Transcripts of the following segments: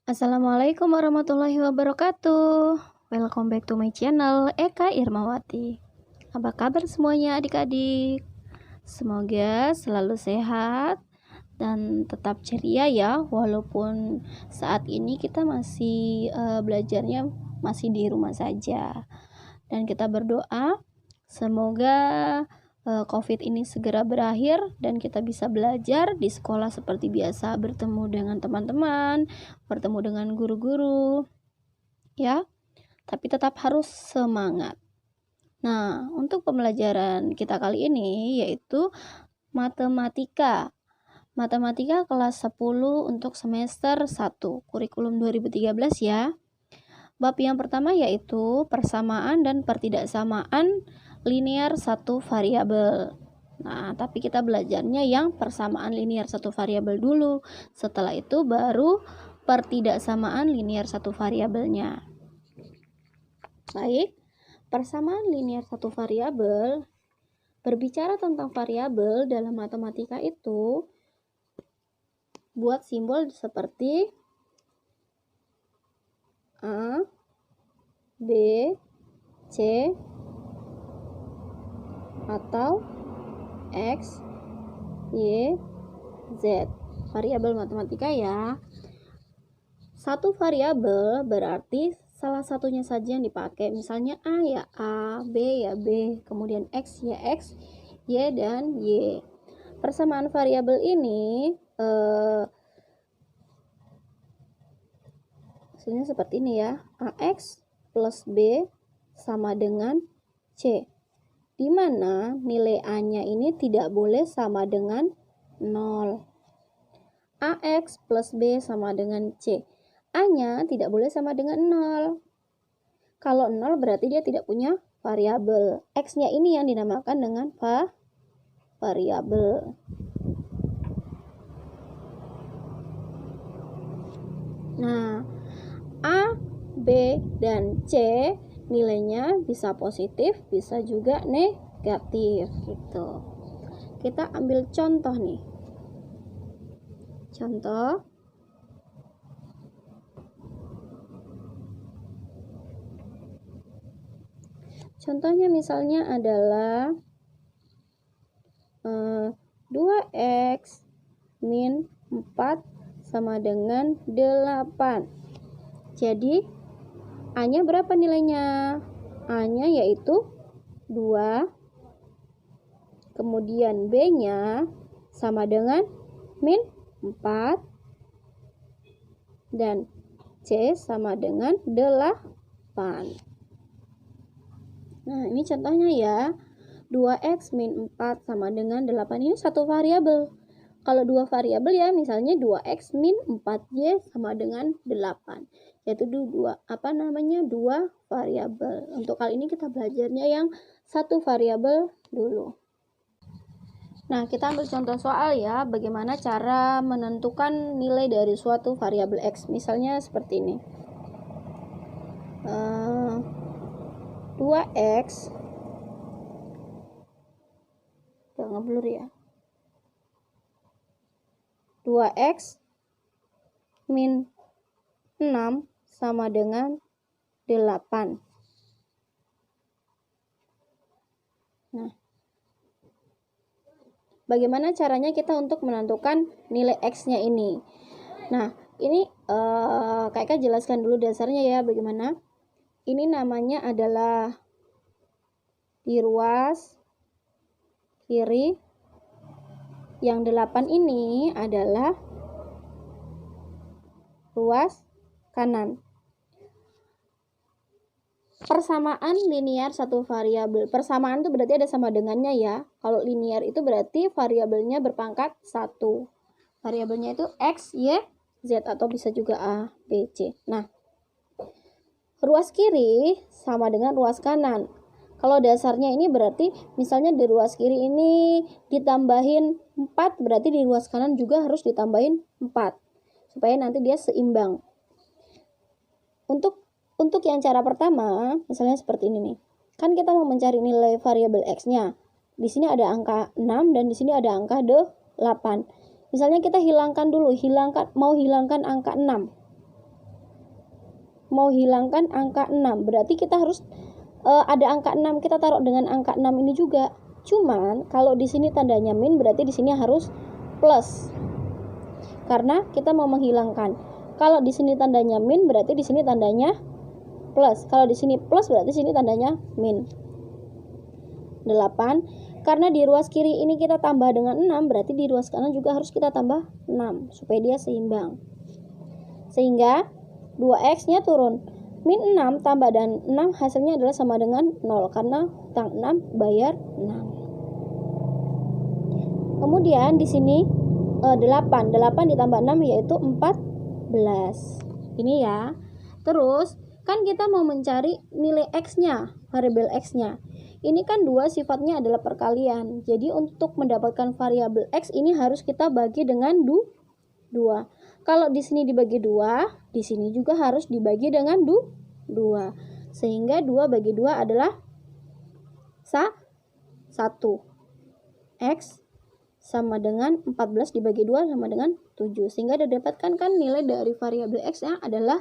Assalamualaikum warahmatullahi wabarakatuh. Welcome back to my channel Eka Irmawati. Apa kabar semuanya adik-adik? Semoga selalu sehat dan tetap ceria ya, walaupun saat ini kita masih belajarnya masih di rumah saja. Dan kita berdoa semoga COVID ini segera berakhir dan kita bisa belajar di sekolah seperti biasa, bertemu dengan teman-teman, bertemu dengan guru-guru, ya. Tapi tetap harus semangat. Nah, untuk pembelajaran kita kali ini yaitu matematika. Matematika kelas 10 untuk semester 1, kurikulum 2013 ya. Bab yang pertama yaitu persamaan dan pertidaksamaan linear satu variabel. Nah, tapi kita belajarnya yang persamaan linear satu variabel dulu. Setelah itu baru pertidaksamaan linear satu variabelnya. Baik, persamaan linear satu variabel. Berbicara tentang variabel dalam matematika itu, buat simbol seperti A, B, C, atau X, Y, Z. Variabel matematika ya. Satu variabel berarti salah satunya saja yang dipakai. Misalnya A ya A, B ya B, kemudian X ya X, Y dan Y. Persamaan variabel ini hasilnya seperti ini ya. AX plus B sama dengan C, di mana nilai A-nya ini tidak boleh sama dengan 0. AX plus B sama dengan C. A-nya tidak boleh sama dengan 0. Kalau 0 berarti dia tidak punya variabel. X-nya ini yang dinamakan dengan variabel. Nah, A, B, dan C nilainya bisa positif, bisa juga negatif gitu. Kita ambil contoh nih. Contoh. Contohnya misalnya adalah 2x min 4 sama dengan 8. Jadi A-nya berapa nilainya? A-nya yaitu 2. Kemudian B-nya sama dengan min 4. Dan C sama dengan 8. Nah, ini contohnya ya. 2x min 4 sama dengan 8. Ini satu variabel. Kalau dua variabel ya, misalnya 2x min 4y sama dengan 8. Yaitu dua variabel. Untuk kali ini kita belajarnya yang satu variabel dulu. Nah, kita ambil contoh soal ya, bagaimana cara menentukan nilai dari suatu variabel x. Misalnya seperti ini. 2x jangan blur ya. 2x min 6 sama dengan 8. Nah, bagaimana caranya kita untuk menentukan nilai x-nya ini? Nah, ini Kak jelaskan dulu dasarnya ya, bagaimana. Ini namanya adalah di ruas kiri. Yang 8 ini adalah ruas kanan. Persamaan linear satu variabel. Persamaan itu berarti ada sama dengannya ya. Kalau linear itu berarti variabelnya berpangkat 1. Variabelnya itu X, Y, Z atau bisa juga A, B, C. Nah, ruas kiri sama dengan ruas kanan. Kalau dasarnya ini berarti misalnya di ruas kiri ini ditambahin 4, berarti di ruas kanan juga harus ditambahin 4. Supaya nanti dia seimbang. Untuk yang cara pertama, misalnya seperti ini nih. Kan kita mau mencari nilai variabel X-nya. Di sini ada angka 6 dan di sini ada angka 8. Misalnya kita hilangkan dulu, mau hilangkan angka 6. mau hilangkan angka 6. Berarti kita harus ada angka 6, kita taruh dengan angka 6 ini juga. Cuman kalau di sini tandanya min, berarti di sini harus plus. Karena kita mau menghilangkan. Kalau di sini tandanya min, berarti di sini tandanya plus. Kalau di sini plus, berarti di sini tandanya min. 8. Karena di ruas kiri ini kita tambah dengan 6, berarti di ruas kanan juga harus kita tambah 6 supaya dia seimbang. Sehingga 2x-nya turun. Min 6 tambah dan 6 hasilnya adalah sama dengan 0 karena hutang 6 bayar 6. Kemudian di sini 8 ditambah 6 yaitu 14. Ini ya. Terus kan kita mau mencari nilai x-nya, variabel x-nya. Ini kan 2 sifatnya adalah perkalian. Jadi untuk mendapatkan variabel x ini harus kita bagi dengan 2. Kalau di sini dibagi 2, di sini juga harus dibagi dengan 2. Sehingga 2 bagi 2 adalah 1. X sama dengan 14 dibagi 2 sama dengan 7. Sehingga didapatkan kan nilai dari variabel x-nya adalah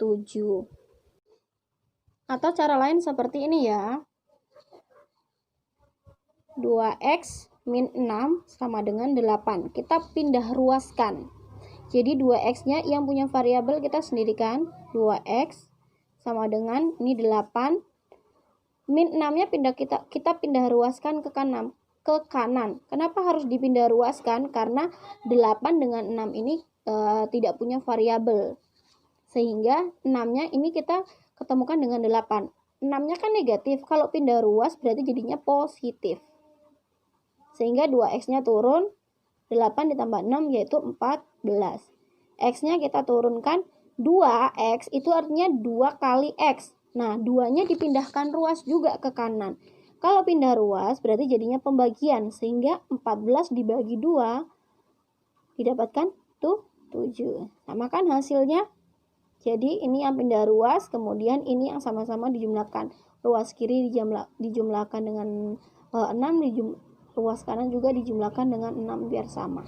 7. Atau cara lain seperti ini ya. 2x min 6 sama dengan 8. Kita pindah ruaskan. Jadi 2x-nya yang punya variabel kita sendirikan. 2x sama dengan ini 8. Min 6-nya kita pindah ruaskan ke kanan. Kenapa harus dipindah ruaskan? Karena 8 dengan 6 ini tidak punya variabel. Sehingga 6-nya ini kita ketemukan dengan 8. 6-nya kan negatif. Kalau pindah ruas berarti jadinya positif. Sehingga 2x-nya turun. 8 ditambah 6 yaitu 14. X-nya kita turunkan 2x itu artinya 2 kali x. Nah, 2-nya dipindahkan ruas juga ke kanan. Kalau pindah ruas berarti jadinya pembagian. Sehingga 14 dibagi 2 didapatkan 7. Sama kan hasilnya? Jadi ini yang pindah ruas, kemudian ini yang sama-sama dijumlahkan. Ruas kiri dijumlahkan dengan 6, ruas kanan juga dijumlahkan dengan 6 biar sama.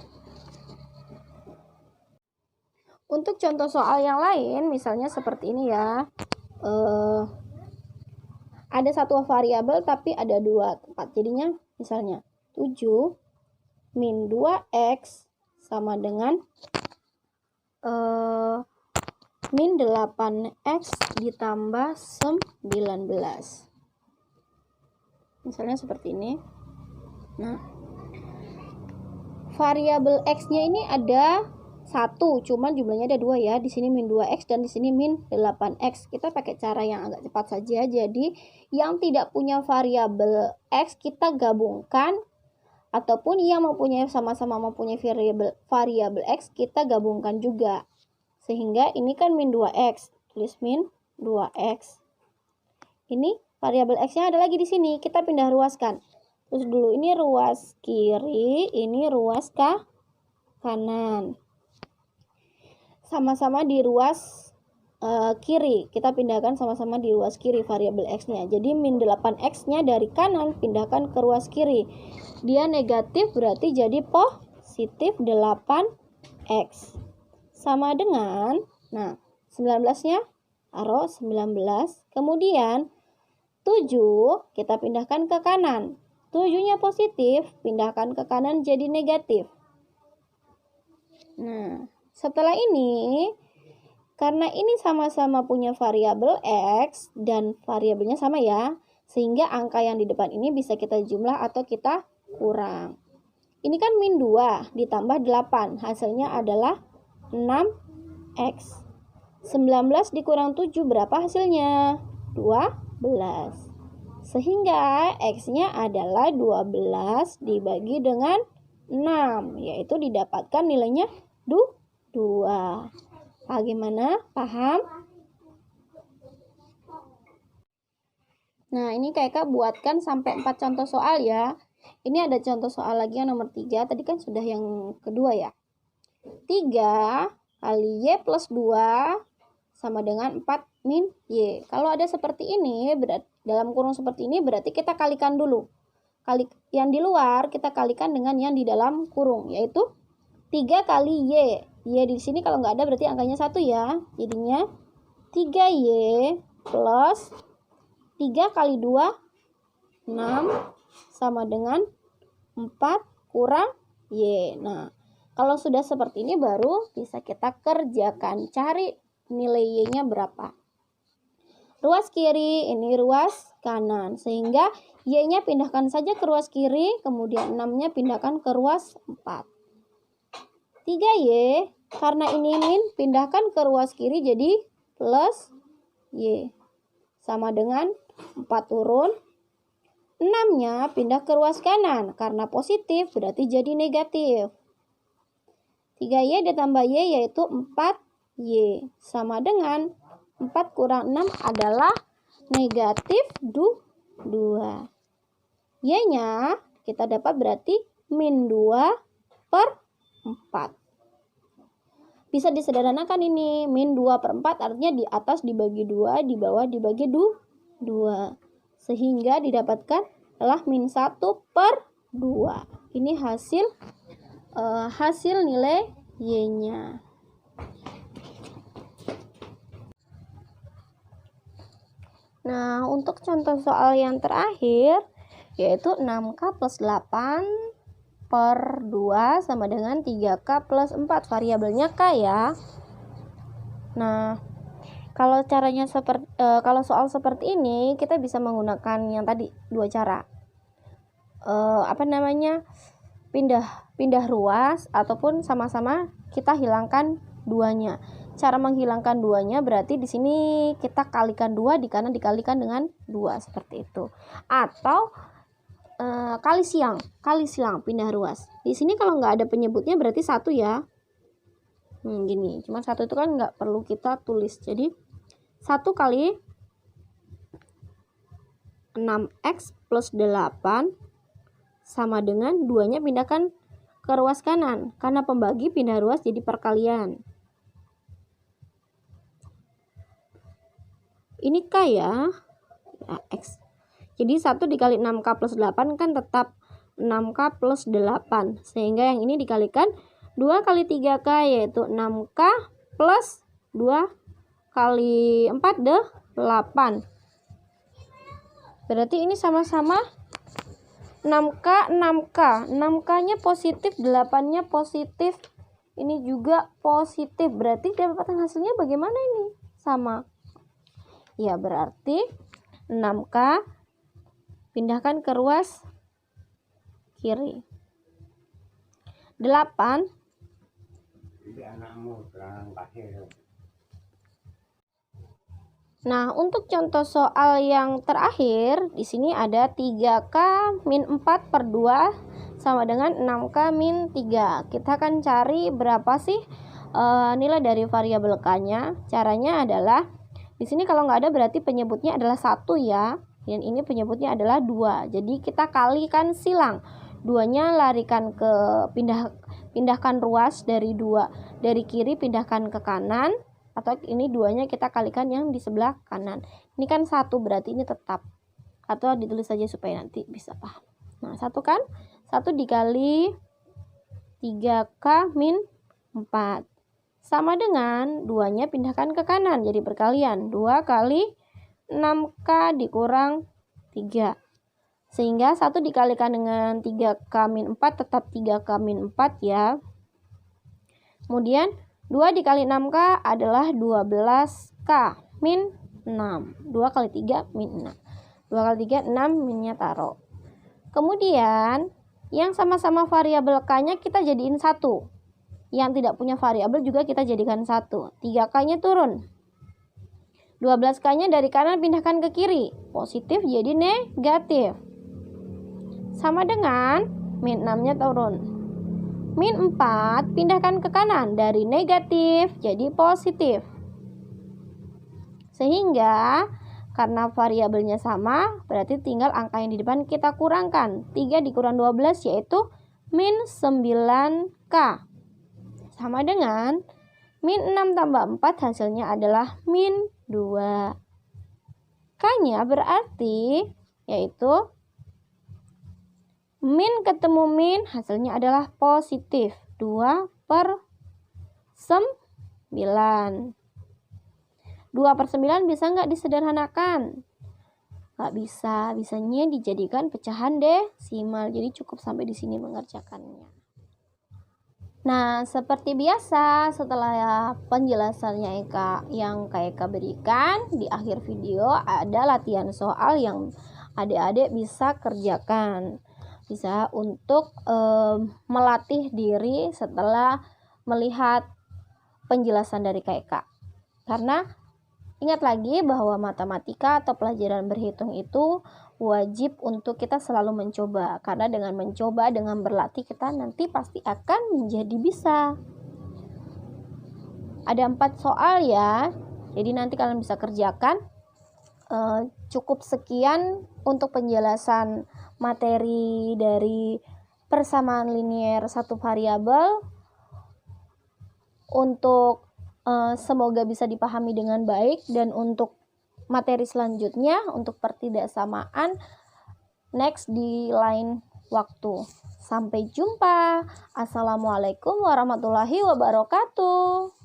Untuk contoh soal yang lain, misalnya seperti ini ya. Ada satu variabel tapi ada 2 tempat. Jadinya misalnya 7 min 2x sama dengan min 8x ditambah 19. Misalnya seperti ini. Nah, variabel x-nya ini ada 1, cuman jumlahnya ada 2 ya. Di sini min 2x dan di sini min 8x. Kita pakai cara yang agak cepat saja. Jadi, yang tidak punya variabel x kita gabungkan, ataupun yang sama-sama mempunyai variabel x kita gabungkan juga. Sehingga ini kan min 2x, tulis min 2x. Ini variabel x-nya ada lagi di sini. Kita pindah ruaskan. Terus dulu ini ruas kiri, ini ruas kanan. Sama-sama di ruas kiri. Kita pindahkan sama-sama di ruas kiri variabel x-nya. Jadi min 8x-nya dari kanan pindahkan ke ruas kiri. Dia negatif berarti jadi positif 8x. Sama dengan, nah 19-nya taruh 19. Kemudian 7 kita pindahkan ke kanan. 7-nya positif, pindahkan ke kanan jadi negatif. Nah, setelah ini, karena ini sama-sama punya variabel x dan variabelnya sama ya, sehingga angka yang di depan ini bisa kita jumlah atau kita kurang. Ini kan min 2 ditambah 8, hasilnya adalah 6x. 19 dikurang 7 berapa hasilnya? 12. Sehingga x-nya adalah 12 dibagi dengan 6, yaitu didapatkan nilainya 2. Bagaimana? Paham? Nah, ini Kak buatkan sampai 4 contoh soal ya. Ini ada contoh soal lagi yang nomor 3. Tadi kan sudah yang kedua ya. 3 kali y plus 2 sama dengan 4 min y. Kalau ada seperti ini, dalam kurung seperti ini berarti kita kalikan dulu. Yang di luar kita kalikan dengan yang di dalam kurung, yaitu 3 kali y. Y di sini kalau nggak ada berarti angkanya 1 ya. Jadinya 3Y plus 3 kali 2, 6, sama dengan 4 kurang Y. Nah, kalau sudah seperti ini baru bisa kita kerjakan. Cari nilai Y-nya berapa. Ruas kiri, ini ruas kanan. Sehingga Y-nya pindahkan saja ke ruas kiri, kemudian 6-nya pindahkan ke ruas 4. 3Y, karena ini min, pindahkan ke ruas kiri jadi plus Y. Sama dengan 4 turun. 6-nya pindah ke ruas kanan. Karena positif berarti jadi negatif. 3Y ditambah Y yaitu 4Y. Sama dengan 4 kurang 6 adalah negatif 2. Y-nya kita dapat berarti min 2 per 4. Bisa disederhanakan ini. Min 2 per 4 artinya di atas dibagi 2, di bawah dibagi 2. Sehingga didapatkan adalah min 1 per 2. Ini hasil nilai Y-nya. Nah, untuk contoh soal yang terakhir, yaitu 6K plus 8 per 2 sama dengan 3K plus 4. Variabelnya K ya. Nah, kalau soal seperti ini, kita bisa menggunakan yang tadi, 2 cara. Pindah ruas ataupun sama-sama kita hilangkan 2-nya. Cara menghilangkan 2-nya berarti di sini kita kalikan 2 di kanan dikalikan dengan 2 seperti itu. Atau kali silang pindah ruas. Di sini kalau nggak ada penyebutnya berarti 1 ya. Gini, cuma 1 itu kan nggak perlu kita tulis. Jadi 1 kali 6X plus 8 sama dengan 2-nya pindahkan ke ruas kanan. Karena pembagi pindah ruas jadi perkalian. Ini K ya, X. Jadi 1 dikali 6K plus 8 kan tetap 6K plus 8. Sehingga yang ini dikalikan 2 kali 3K yaitu 6K plus 2 kali 4 8. Berarti ini sama-sama 6K, 6K. 6K-nya positif, 8-nya positif. Ini juga positif. Berarti dapatan hasilnya bagaimana ini? Sama. Ya, berarti 6K pindahkan ke ruas kiri. 8. Nah, untuk contoh soal yang terakhir, di sini ada 3K min 4 per 2 sama dengan 6K min 3. Kita akan cari berapa sih nilai dari variabel K-nya. Caranya adalah, di sini kalau nggak ada berarti penyebutnya adalah 1 ya. Dan ini penyebutnya adalah 2. Jadi kita kalikan silang. 2-nya larikan ke pindahkan ruas dari 2. Dari kiri pindahkan ke kanan. Atau ini 2-nya kita kalikan yang di sebelah kanan. Ini kan 1 berarti ini tetap. Atau ditulis saja supaya nanti bisa paham. Nah, 1 kan? 1 dikali 3K min 4. Sama dengan 2-nya pindahkan ke kanan. Jadi perkalian. 2 kali 6K dikurang 3. Sehingga 1 dikalikan dengan 3K min 4 tetap 3K min 4 ya. Kemudian 2 dikali 6K adalah 12K min 6. 2 kali 3 min 6. 2 kali 3, 6, minnya taruh. Kemudian yang sama-sama variabel K-nya kita jadiin 1. Yang tidak punya variabel juga kita jadikan 1. 3K-nya turun. 12K-nya dari kanan pindahkan ke kiri. Positif jadi negatif. Sama dengan min 6-nya turun. Min 4 pindahkan ke kanan. Dari negatif jadi positif. Sehingga karena variabelnya sama, berarti tinggal angka yang di depan kita kurangkan. 3 dikurang 12 yaitu min 9K. Sama dengan min 6 tambah 4 hasilnya adalah min 2. K-nya berarti yaitu min ketemu min hasilnya adalah positif. 2 per 9. 2/9 bisa nggak disederhanakan? Nggak bisa, bisanya dijadikan pecahan desimal. Jadi cukup sampai di sini mengerjakannya. Nah, seperti biasa, setelah penjelasannya yang Kak Eka berikan, di akhir video ada latihan soal yang adik-adik bisa kerjakan. Bisa untuk melatih diri setelah melihat penjelasan dari Kak Eka. Karena ingat lagi bahwa matematika atau pelajaran berhitung itu wajib untuk kita selalu mencoba, karena dengan mencoba, dengan berlatih, kita nanti pasti akan menjadi bisa. Ada 4 soal ya, jadi nanti kalian bisa kerjakan. Cukup sekian untuk penjelasan materi dari persamaan linier satu variabel. Untuk semoga bisa dipahami dengan baik, dan untuk materi selanjutnya untuk pertidaksamaan next di lain waktu. Sampai jumpa. Assalamualaikum warahmatullahi wabarakatuh.